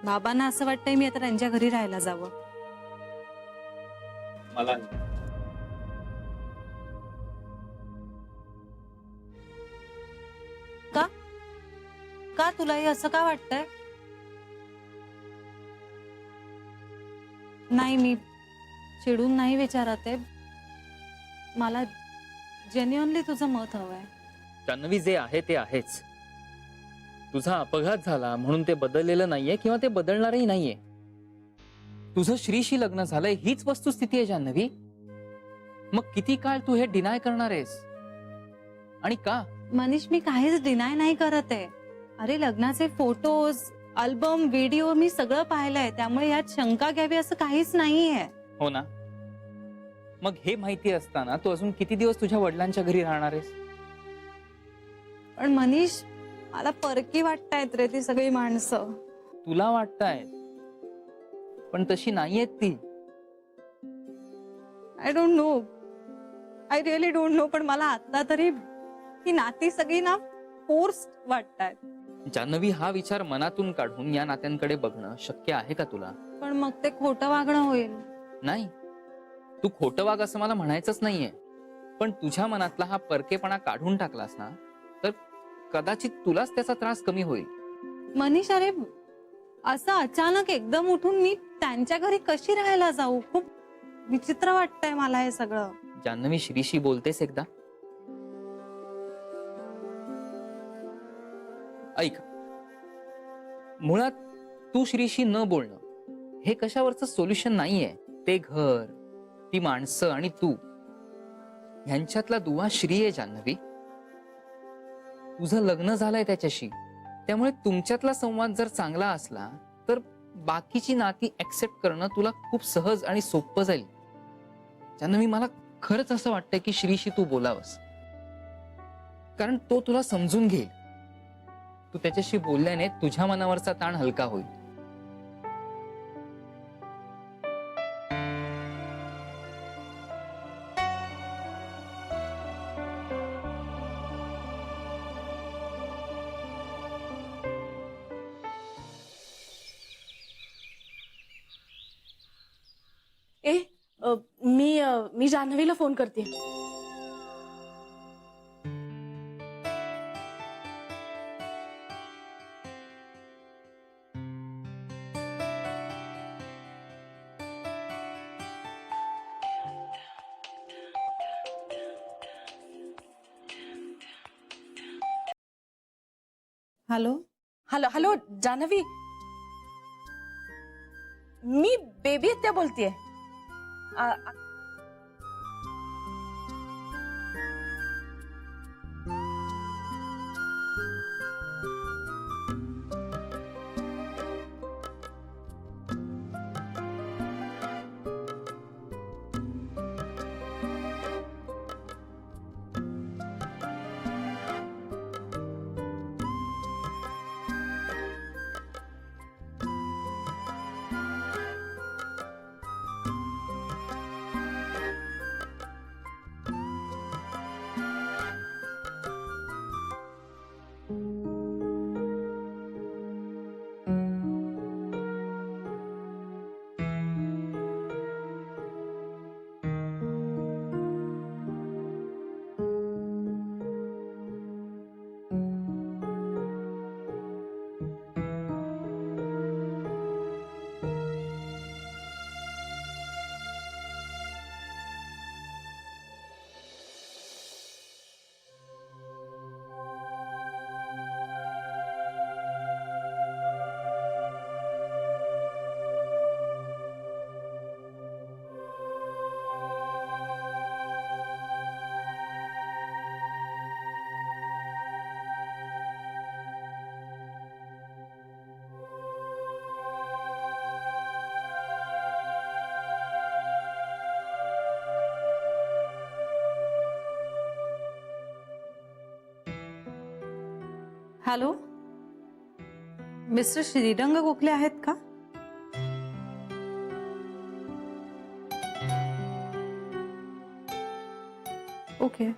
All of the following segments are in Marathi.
बाबांना असं वाटतंय मी आता त्यांच्या घरी राहायला जावं. मला का का तुलाही असं का वाटतंय? नाही, मी चिडून नाही विचारत आहे. मला जेन्युइनली तुझं मत हवंय. जान्हवी, जे आहे ते आहेच. तुझा अपघात झाला म्हणून ते बदललेलं नाहीये किंवा ते बदलणारही नाहीये. तुझं श्रीशी लग्न झालंय हीच वस्तुस्थिती आहे जान्हवी. मग किती काळ तू हे डिनाय करणार आहेस आणि का? मनीष, मी काहीच डिनाय नाही करत आहे. अरे, लग्नाचे फोटोज, अल्बम, व्हिडिओ मी सगळं पाहिलंय, त्यामुळे यात शंका घ्यावी असं काहीच नाहीये. हो ना? मग हे माहिती असताना तू अजून किती दिवस तुझ्या वडिलांच्या घरी राहणार आहेस? पण मनीष, मला परकी वाटतायत रे ती सगळी माणसं. तुला वाटतंय, पण तशी नाहीयेत ती. I don't know, I really don't know. पण मला आता तरी ही नाती सगळी ना फोर्स्ड वाटतायत. जान्हवी, हा विचार मनातून काढून या नात्यांकडे बघणं शक्य आहे का तुला? पण मग ते खोटं वागणं होईल. नाही, तू खोटं वाग असं मला म्हणायचंच नाहीये. पण तुझ्या मनातला हा परकेपणा काढून टाकलास ना, तर कदाचित तुलाच त्याचा त्रास कमी होईल. मनीष, अरे असं अचानक एकदम उठून मी त्यांच्या घरी कशी राहायला जाऊ? खूप विचित्र वाटतंय मला हे सगळं. जान्हवी, श्रीशी बोलतेस एकदा? ऐक, मुळात तू श्रीशी न बोलणं हे कशावरचं सोल्युशन नाहीये. ते घर, ती माणसं आणि तू ह्यांच्यातला दुवा श्री आहे जान्हवी. तुझं लग्न झालंय त्याच्याशी, त्यामुळे तुमच्यातला संवाद जर चांगला असला तर बाकीची नाती ऍक्सेप्ट करणं तुला खूप सहज आणि सोपं जाईल. जान्हवी, मला खरंच असं वाटतंय की श्रीशी तू बोलावंस, कारण तो तुला समजून घेईल. तू त्याच्याशी बोलल्याने तुझ्या मनावरचा ताण हलका होईल. मी जान्हवीला फोन करते. हॅलो. हॅलो हॅलो जान्हवी, मी बेबी त्या बोलतेय. हॅलो, मिस्टर श्रीरंग गोखले आहेत का? Okay.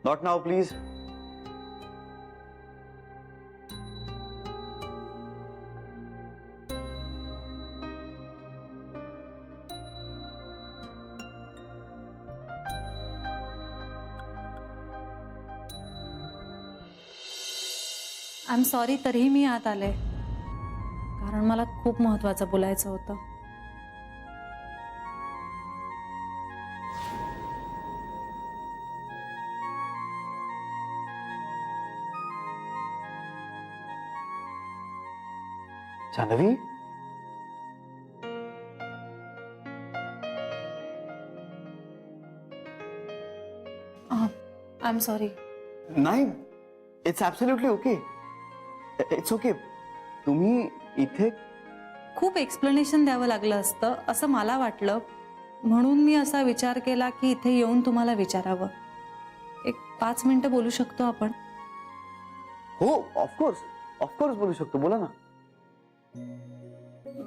Not now please. I am sorry, तरीही मी आत आले कारण मला खूप महत्वाचं बोलायचं होतं. Jahnavi, I am sorry. नाही, it's absolutely okay. It's okay. तुम्ही इथे खूप एक्सप्लेनेशन द्यावं लागलं असतं असं मला वाटलं, म्हणून मी असा विचार केला की इथे येऊन तुम्हाला विचारावं. एक 5 मिनिटं बोलू शकतो आपण? हो, ऑफकोर्स बोलू शकतो. बोला ना.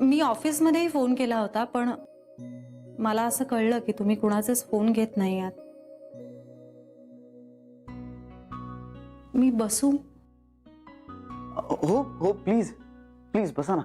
मी ऑफिसमध्येही फोन केला होता, पण मला असं कळलं की तुम्ही कुणाचेच फोन घेत नाही आहात. मी बसू? हो हो, प्लीज प्लीज बसा ना.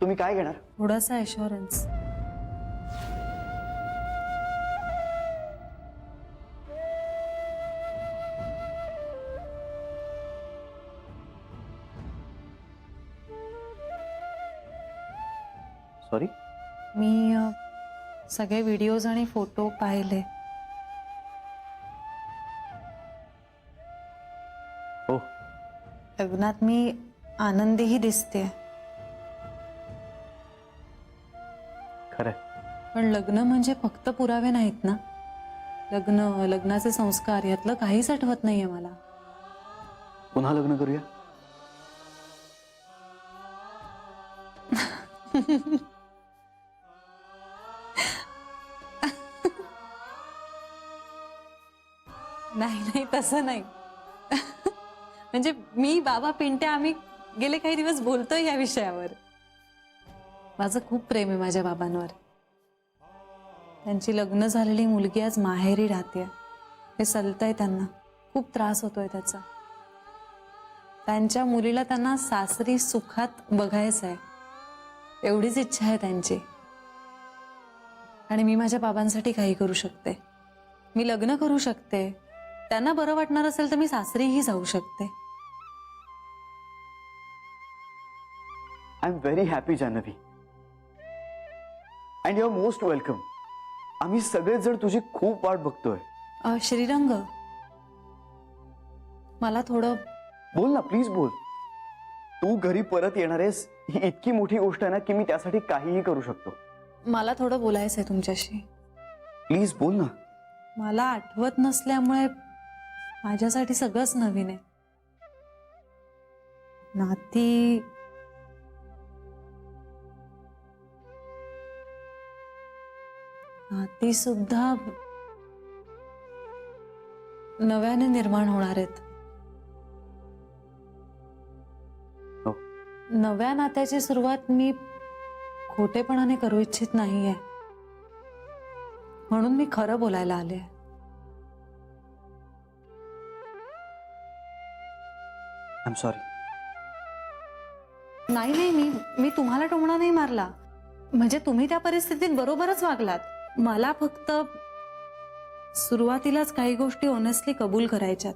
तुम्ही काय घेणार? थोडासा ॲश्युरन्स. सॉरी. मी सगळे व्हिडिओज आणि फोटो पाहिले. हो. लग्नात मी आनंदीही दिसते, खरंय. पण लग्न म्हणजे फक्त पुरावे नाहीत ना. लग्नाचे संस्कार यातलं काहीच आठवत नाहीये मला. पुन्हा लग्न करूया. नाही, तसं नाही. म्हणजे मी, बाबा, पिंट्या आम्ही गेले काही दिवस बोलतोय या विषयावर. माझं खूप प्रेम आहे माझ्या बाबांवर. त्यांची लग्न झालेली मुलगी आज माहेरी राहते. हे सलतंय त्यांना, खूप त्रास होतोय त्याचा. त्यांच्या मुलीला त्यांना सासरी सुखात बघायचं आहे, एवढीच इच्छा आहे त्यांची. आणि मी माझ्या बाबांसाठी काही करू शकते. मी लग्न करू शकते. त्यांना बरं वाटणार असेल तर मी सासरीही जाऊ शकते. I am very happy Janhavi, and you are most welcome. आम्ही सगळेच जण तुझी खूप वाट बघतोय. श्रीरंग, मला थोडं बोल ना, प्लीज बोल. तू घरी परत येणार आहेस ही इतकी मोठी गोष्ट आहे ना की मी त्यासाठी काहीही करू शकतो. मला थोडं बोलायचं आहे तुमच्याशी. प्लीज बोल ना. मला आठवत नसल्यामुळे माझ्यासाठी सगळंच नवीन आहे. नाती सुद्धा नव्याने निर्माण होणार आहेत. हो. नव्या नात्याची सुरुवात मी खोटेपणाने करू इच्छित नाहीये, म्हणून मी खरं बोलायला आले. I am sorry. नाही, मी तुम्हाला टोमणा नाही मारला. म्हणजे तुम्ही त्या परिस्थितीत बरोबरच वागलात. मला फक्त सुरुवातीलाच काही गोष्टी ऑनेस्टली कबूल करायच्यात.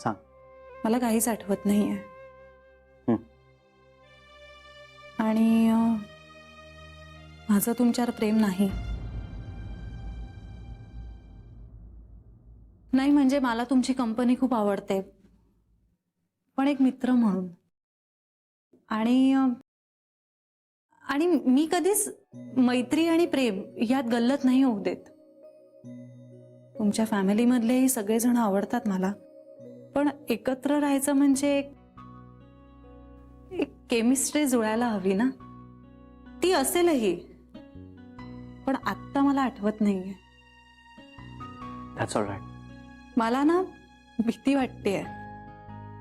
सांग. मला काहीच आठवत नाहीये. हं. आणि माझं तुमच्यावर प्रेम नाही. नाही म्हणजे मला तुमची कंपनी खूप आवडते, पण एक मित्र म्हणून. आणि मी कधीच मैत्री आणि प्रेम यात गल्लत नाही होऊ देत. तुमच्या फॅमिलीमधलेही सगळेजण आवडतात मला, पण एकत्र राहायचं म्हणजे एक केमिस्ट्री जुळायला हवी ना. ती असेलही, पण आत्ता मला आठवत नाहीये. That's all right. मला ना भीती वाटतेय.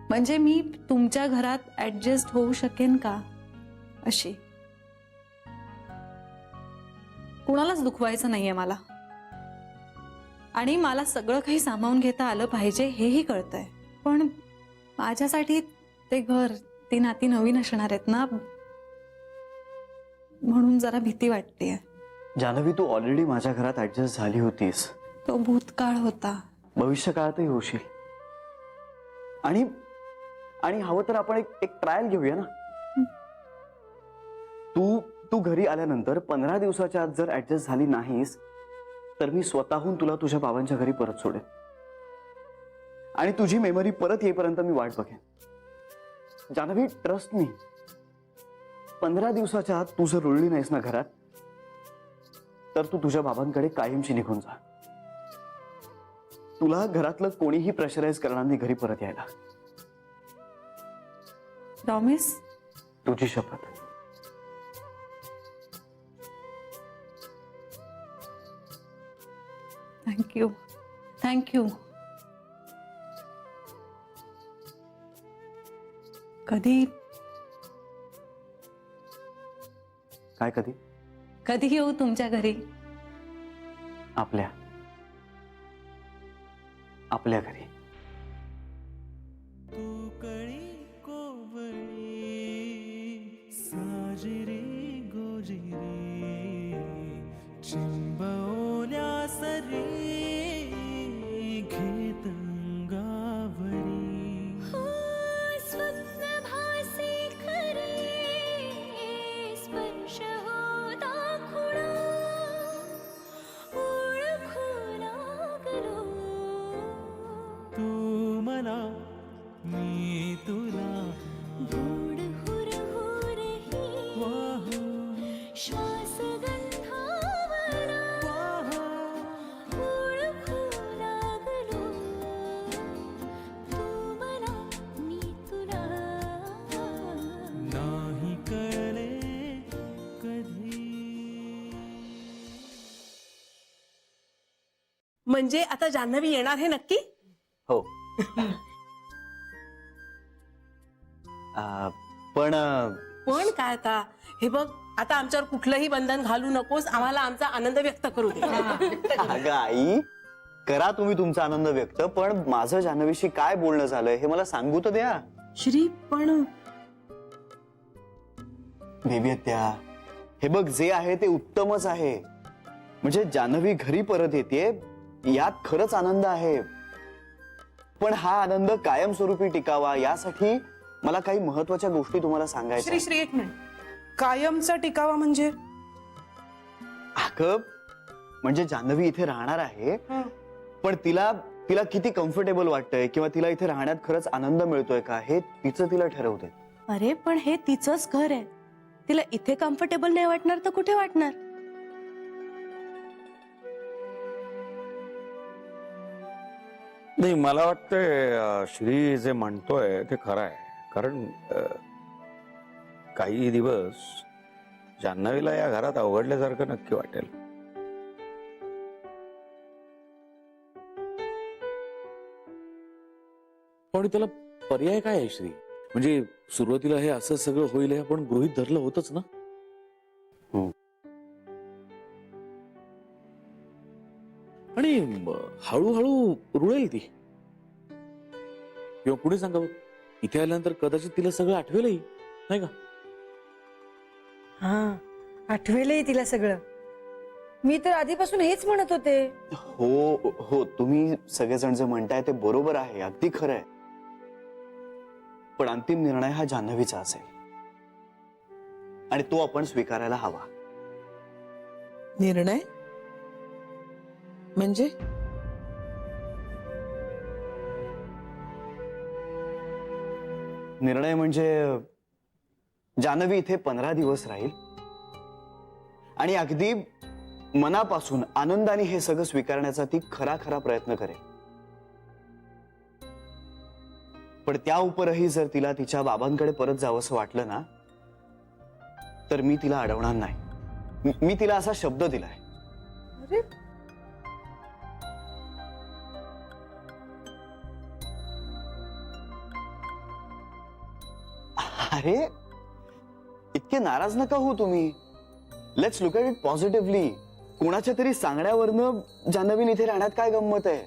म्हणजे मी तुमच्या घरात ऍडजस्ट होऊ शकेन का अशी. कुणालाच दुखवायचं नाहीये मला. आणि मला सगळं काही सामावून घेता आलं पाहिजे हेही कळतंय. पण माझ्यासाठी ते घर, ती नाती नवीन असणार आहेत ना, म्हणून जरा भीती वाटतेय. जान्हवी, तू ऑलरेडी माझ्या घरात ऍडजस्ट झाली होतीस. तो भूतकाळ होता. भविष्य काळातही होशील. आणि आणि हवं तर आपण एक ट्रायल घेऊया ना. तू घरी आल्यानंतर 15 दिवसाच्या आत जर ऍडजस्ट झाली नाहीस तर मी स्वतःहून तुला तुझ्या बाबांच्या घरी परत सोडेन. आणि तुझी मेमरी परत येईपर्यंत मी वाट बघेन. Janhvi, trust me. 15 दिवसाच्या आत तू जर रुळली नाहीस ना घरात, तर तू तुझ्या बाबांकडे कायमची निघून जा. तुला घरातलं कोणीही प्रेशराईज करणार नाही घरी परत यायला. प्रॉमिस? तुझी शपथ. थँक्यू. थँक्यू. कधी काय कधी? कधी येऊ तुमच्या घरी? आपल्या घरी. तू कळी कोवळी साजरी गोजिरी चिंबवल्या सरी घेत अंगावरी स्वप्नभासी खरे स्पर्श होता खुणा ओळखू लागलो तू मला मी तुला गोड हुरहुरही वाहू श्वास गंधावरा वाहू ओळखू लागलो तू मला मी तुला नाही कळले कधी. म्हणजे आता जान्हवी येणार हे नक्की? हो. पण पण काय आता, हे बघ, आता आमच्यावर कुठलंही बंधन घालू नकोस. आम्हाला आमचा आनंद व्यक्त करू दे. अगं आई, करा तुम्ही तुमचा आनंद व्यक्त, पण माझं जान्हवीशी काय बोलणं झालंय हे मला सांगू तर द्या. श्री, पण बेबी त्या, हे बघ, जे आहे ते उत्तमच आहे. म्हणजे जान्हवी घरी परत येते यात खरंच आनंद आहे. पण हा आनंद कायमस्वरूपी टिकावा यासाठी मला काही महत्वाच्या गोष्टी तुम्हाला सांगायच्या. श्री एक मिनिट. कायमचा टिकावा म्हणजे? अगं, म्हणजे जान्हवी इथे राहणार आहे, पण तिला किती कम्फर्टेबल वाटतंय किंवा तिला इथे राहण्यात खरंच आनंद मिळतोय का हे तिचं तिला ठरवते. अरे पण हे तिचंच घर आहे. तिला इथे कम्फर्टेबल नाही वाटणार तर कुठे वाटणार? नाही, मला वाटतंय श्री जे म्हणतोय ते खरं आहे. कारण काही दिवस जान्हवीला या घरात अवघडल्यासारखं नक्की वाटेल. पण त्याला पर्याय काय आहे श्री? म्हणजे सुरुवातीला हे असं सगळं होईल हे आपण गृहीत धरलं होतच ना. आणि हळूहळू रुळेल ती. किंवा पुढे सांगावं, इथे आल्यानंतर कदाचित तिला सगळं आठवेलही, नाही का? हा, आठवेलही तिला सगळं. मी तर आधीपासून हेच म्हणत होते. हो हो, तुम्ही सगळेजण जे म्हणताय ते बरोबर आहे, अगदी खरं आहे. पण अंतिम निर्णय हा जान्हवीचा असेल आणि तो आपण स्वीकारायला हवा. निर्णय म्हणजे? निर्णय म्हणजे जान्हवी इथे 15 दिवस राहील आणि अगदी मनापासून आनंदाने हे सगळं स्वीकारण्याचा ती खरा प्रयत्न करेल. पण त्या उपरही जर तिला तिच्या बाबांकडे परत जावंसं वाटलं ना, तर मी तिला अडवणार नाही. मी तिला असा शब्द दिलाय. अरे इतके नाराज नका हो तुम्ही. Let's look at it positively. कोणाच्या तरी सांगण्यावरनं जान्हवीन इथे राहण्यात काय गंमत आहे.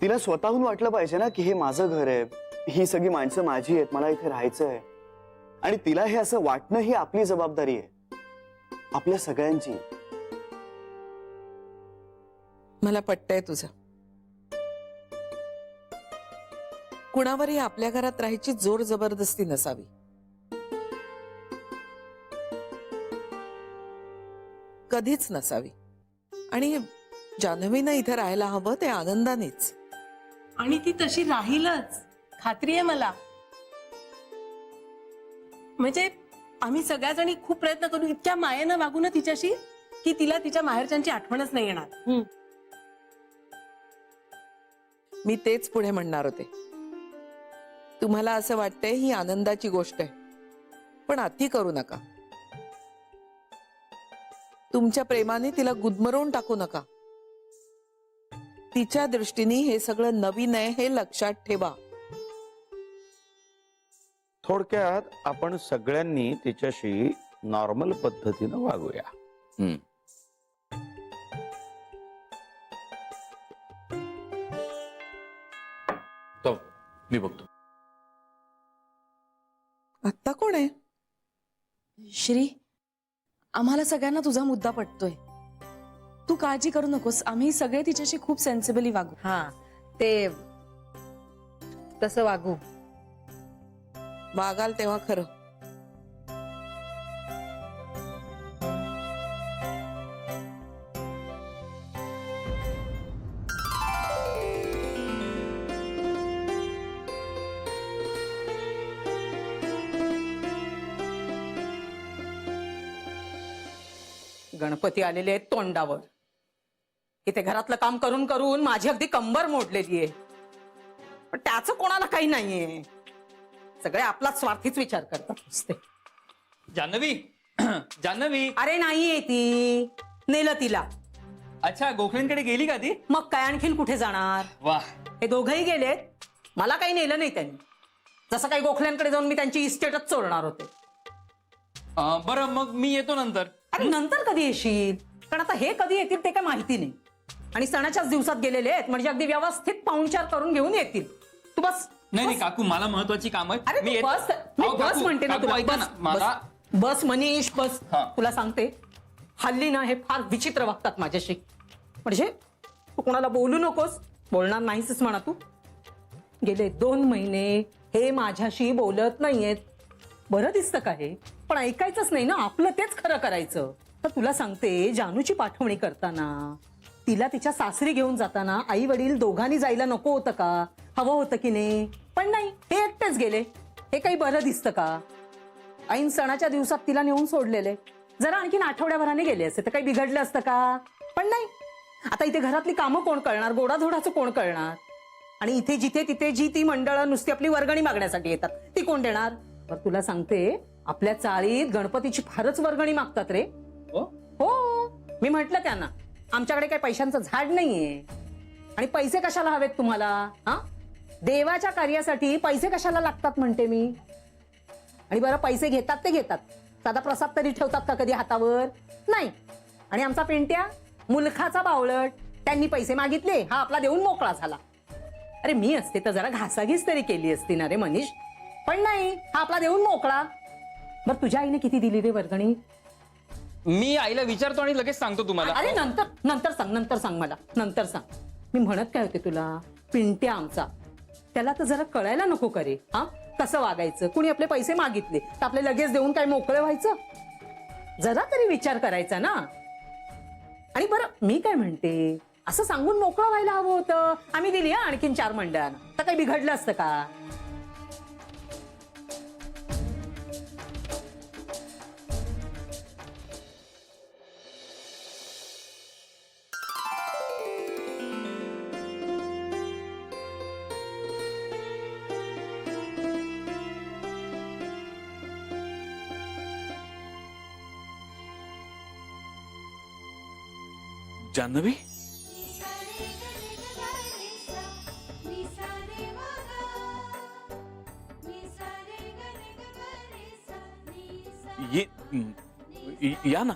तिला स्वतःहून वाटलं पाहिजे ना की हे माझं घर आहे, ही सगळी माणसं माझी आहेत, मला इथे राहायचं आहे. आणि तिला हे असं वाटणं ही आपली जबाबदारी आहे, आपल्या सगळ्यांची. मला पटतंय तुझं. कुणावरही आपल्या घरात राहायची जोर जबरदस्ती नसावी. कधीच नसावी. आणि जान्हवीनं इथे राहायला हवं ते आनंदानेच. आणि ती तशी राहीलच, खात्री आहे मला. म्हणजे आम्ही सगळ्याजणी खूप प्रयत्न करू इतक्या मायेनं वागू ना तिच्याशी की तिला तिच्या माहेरच्यांची आठवणच नाही येणार. मी तेच पुढे म्हणणार होते. तुम्हाला असं वाटतंय ही आनंदाची गोष्ट आहे, पण अति करू नका. तुमच्या प्रेमाने तिला गुदमरवून टाकू नका. तिच्या दृष्टीने हे सगळं नवीन आहे हे लक्षात ठेवा. थोडक्यात आपण सगळ्यांनी तिच्याशी नॉर्मल पद्धतीनं वागूया. मी बघतो. आत्ता कोण आहे? श्री, आम्हाला सगळ्यांना तुझा मुद्दा पटतोय. तू काळजी करू नकोस. आम्ही सगळे तिच्याशी खूप सेन्सिबली वागू. हा, ते तसं वागू. वागाल तेव्हा खरं. गणपती आलेले आहेत तोंडावर. इथे घरातलं काम करून करून माझी अगदी कंबर मोडलेली आहे. पण त्याचं कोणाला काही नाहीये. सगळे आपलाच स्वार्थीच विचार करतात नुसते. जान्हवी जान्हवी, अरे नाहीये ती. नेलं तिला. अच्छा, गोखलेंकडे गेली का ती? मग काय आणखीन कुठे जाणार? वा, हे दोघंही गेलेत. मला काही नेलं नाही त्यांनी. जसं काही गोखल्यांकडे जाऊन मी त्यांची इस्टेटच चोरणार होते. बरं मग मी येतो नंतर. अरे नंतर कधी येशील? कारण आता हे कधी येतील ते काय माहिती नाही. आणि सणाच्याच दिवसात गेलेले आहेत म्हणजे अगदी व्यवस्थित पाहुणचार करून घेऊन येतील. तू बस. नाही नाही काकू, मला महत्वाची काम आहे. अरे मी तू बस. मी अहो, बस काकू, म्हणते ना काकू, तुला. ऐका ना, बस, मला बस. बस मनीष बस. हा. तुला सांगते हल्ली ना हे फार विचित्र वागतात माझ्याशी. म्हणजे तू कोणाला बोलू नकोस. बोलणार नाहीस म्हणा तू. गेले 2 महिने हे माझ्याशी बोलत नाहीयेत. बरं दिसतं का हे? पण ऐकायचंच नाही ना. आपलं तेच खरं करायचं. तर तुला सांगते, जानूची पाठवणी करताना तिला तिच्या सासरी घेऊन जाताना आई वडील दोघांनी जायला नको होतं का? हवं होतं की नाही? पण नाही, हे एकटेच गेले. हे काही बरं दिसतं का? ऐन सणाच्या दिवसात तिला नेऊन सोडलेले. जरा आणखीन आठवड्याभराने गेले असते तर काही बिघडलं असतं का? पण नाही. आता इथे घरातली कामं कोण करणार? गोडाधोडाचं कोण करणार? आणि इथे जिथे तिथे जी ती मंडळं नुसती आपली वर्गणी मागण्यासाठी येतात ती कोण देणार? तर तुला सांगते, आपल्या चाळीत गणपतीची फारच वर्गणी मागतात रे. हो, मी म्हटलं त्यांना आमच्याकडे काही पैशांचं झाड नाहीये. आणि पैसे कशाला हवेत तुम्हाला? हा, देवाच्या कार्यासाठी पैसे कशाला लागतात म्हणते मी. आणि बरं, पैसे घेतात ते घेतात, साधा प्रसाद तरी ठेवतात का कधी हातावर? नाही. आणि आमचा पिंट्या मुलखाचा बावळट. त्यांनी पैसे मागितले, हा आपला देऊन मोकळा झाला. अरे मी असते तर जरा घासाघीस तरी केली असती ना रे मनीष. पण नाही, हा आपला देऊन मोकळा. बरं, तुझ्या आईने किती दिली रे वर्गणी? मी आईला विचारतो आणि लगेच सांगतो तुम्हाला. अरे नंतर सांग मला. नंतर सांग. मी म्हणत काय होते तुला, पिंट्या आमचा, त्याला तर जरा कळायला नको का रे? हा, कसं वागायचं? कुणी आपले पैसे मागितले तर आपले लगेच देऊन काय मोकळे व्हायचं? जरा तरी विचार करायचा ना. आणि बरं, मी काय म्हणते, असं सांगून मोकळं व्हायला हवं होतं. आम्ही दिली आणखीन 4 मंडळांना, तर काही बिघडलं असतं का? सा रे ग रे ग गा रे सा, नी सा रे वा गा. या ना.